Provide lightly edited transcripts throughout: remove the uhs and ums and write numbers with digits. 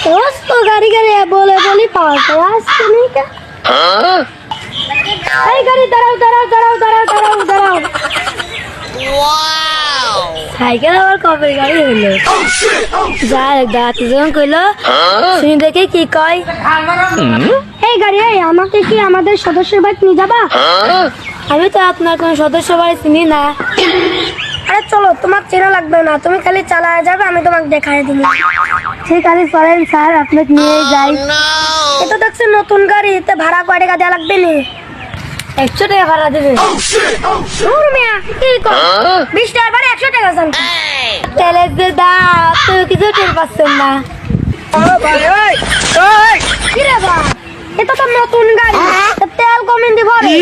रोज तो गाड़ी गाड़ी बोले बोली पास आज तो नहीं क्या गाड़ी दाঁড়াও দাঁড়াও দাঁড়াও দাঁড়াও দাঁড়াও দাঁড়াও সাইকেল আবার কবে গাড়ি হইলো যাই দাঁত যখন কইলো শুনি দেখে কি কয় এই গাড়ি এই আমাকে কি আমাদের সদস্যের বাড়ি নিয়ে যাবা আমি তো আপনার কোন সদস্য বাড়ি চিনি না আরে চলো তোমার চেনা লাগবে না তুমি খালি চালায় যাবে আমি তোমাকে দেখাই দিব ঠিক আছে চলেন স্যার আপনাকে নিয়ে যাই এটা দেখছেন নতুন গাড়ি এতে ভাড়া কয় টাকা দেওয়া লাগবে না 100 টাকা ভাড়া দেবে মিয়া কি কর 20 টাকার ভাড়া 100 টাকা জান তেলের যে দাম তো কিছু টের পাচ্ছেন না কি রে বা এটা তো নতুন গাড়ি তেল কমিয়ে দিব রে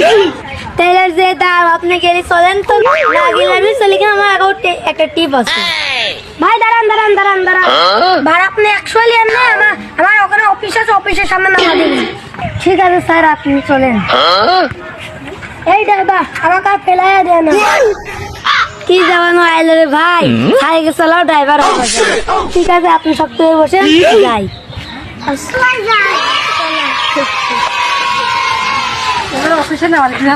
তেলের যে দাম আপনি গেলে চলেন তো না গেলে আমি চলে গেলে আমার অ্যাকাউন্টে একটা টিপ আছে ভাই দাঁড়ান দাঁড়ান দাঁড়ান দাঁড়ান ভাড়া আপনি 100 লিয়েন না আমার ওখানে অফিস আছে অফিসের সামনে নামা দিবেন ঠিক আছে স্যার আপনি চলেন এই দাদা আমাকে ফেলাইয়া দেয় না কি যাবানো আইলে রে ভাই সাইকেল চালাও ড্রাইভার হবে ঠিক আছে আপনি শক্ত হয়ে বসেন যাই অফিসে নেওয়া না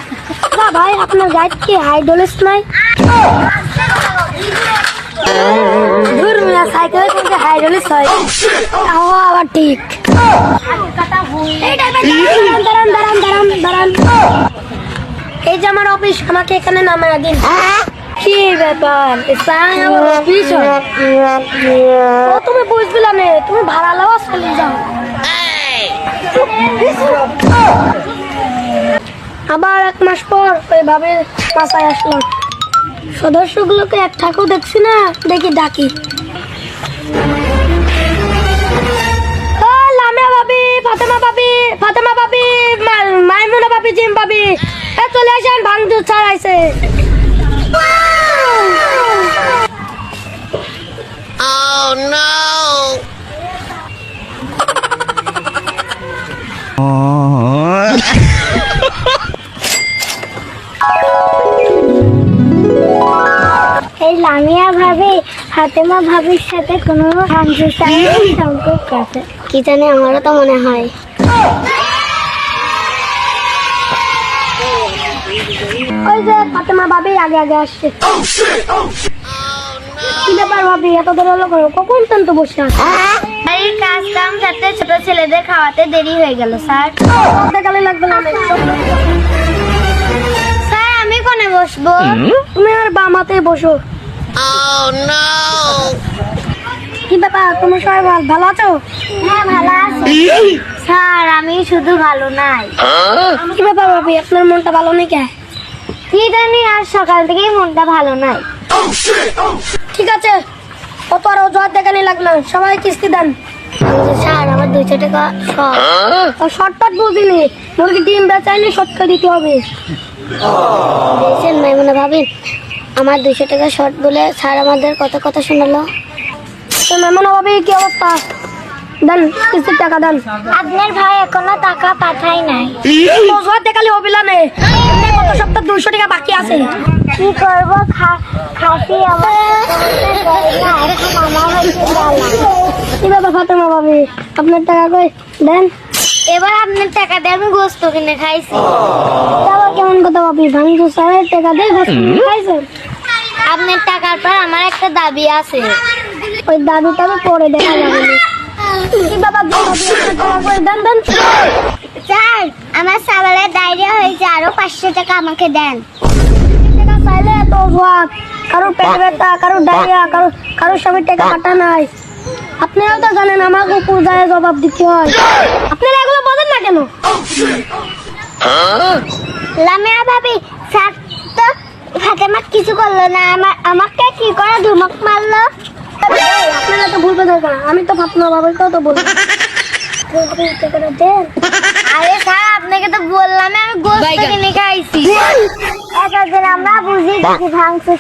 ভাই আপনার গাইড কি হাইড্রোলিক্স নাই দূর মিয়া সাইকেলে কিন্তু হাইড্রোলিক্স হয় তাও আবার ঠিক দাঁড়ান দাঁড়ান দাঁড়ান দাঁড়ান এই যে আমার অফিস আমাকে এখানে নামায়া দিন কি ব্যাপার আমার অফিস তুমি বুঝবিলা না তুমি ভাড়া লাও চলে যাও আবার 1 মাস পর ওইভাবে বাসায় আসলাম সদস্যগুলোকে এক ঠাকুর দেখছি না দেখি ডাকি লামিয়া ভাবি ফাতেমা ভাবি মাইমুনা ভাবি জিম ভাবি চলে আসেন ভাঙচুর ছাড়াইছে Oh no! এই লামিয়া ভাবি ফাতেমা ভাবির সাথে কোনো ভাঙচুর ছাড়াই সম্পর্ক আছে কি জানি আমারও তো মনে হয় ওই যে ফাতেমা ভাবি আগে আগে আসছে কি ব্যাপার ভাবি এত দেরি হলো কখন তো বসে আছে বাড়ির কাজ কাম সাথে ছোট ছেলেদের খাওয়াতে দেরি হয়ে গেল স্যার দেখালে লাগবে না স্যার আমি কোনে বসবো তুমি আর বামাতে বসো Oh no! কি ব্যাপার তুমি সবাই ভালো আছো হ্যাঁ ভালো আছি স্যার আমি শুধু ভালো নাই কি ব্যাপার ভাবি আপনার মনটা ভালো নেই কে কি জানি আজ সকাল থেকেই মনটা ভালো নাই ঠিক আছে কত আর অজুহাত দেখানি লাগলো সবাই কিস্তি দেন স্যার আমার 200 টাকা শর্টকাট বুঝিনি মুরগি ডিম বেচাইলে শর্টকাট দিতে হবে দেখছেন মাইমুনা ভাবি আমার 200 টাকা শর্ট বলে স্যার আমাদের কত কথা শোনালো তো মাইমুনা ভাবি কি অবস্থা দেন কিস্তির টাকা দেন আপনার ভাই এখনো টাকা পাঠাই নাই অজুহাত দেখালে হবে না গত সপ্তাহ 200 টাকা বাকি আছে কি করবো খাসি আমার কি বাবা ফাতেমা ভাবি আপনার টাকা কই দেন এবার আপনার টাকা দিয়ে আমি গোস্ত কিনে খাইছি আবার কেমন কথা ভাবি ভাঙচু স্যারের টাকা দিয়ে গোস্ত কিনে খাইছেন আপনার টাকার পর আমার একটা দাবি আছে ওই দাবিটা আমি পরে দেখা যাবে কি বাবা দেন দেন স্যার আমার সাবারে ডায়রিয়া হয়েছে আরো 500 টাকা আমাকে দেন টাকা চাইলে তো অজুহাত কারোর পেট ব্যথা কারোর ডায়রিয়া কারোর সবের টাকা কাটা নাই আপনারাও তো জানেন আমাকে পূজায় জবাব দিতে হয় আপনারা এগুলো বলেন না কেন লামিয়া ভাবি স্যার তো ফাতেমা কিছু করলো না আমাকে কি করে ধমক মারলো আপনারা তো ভুল বোঝেন আমি তো ফাতেমা ভাবিকেও তো বলবো আরে স্যার আপনাকে তো বললাম আমি গোস্ত কিনে খাইছি একদিন আমরা বুঝি ভাঙছি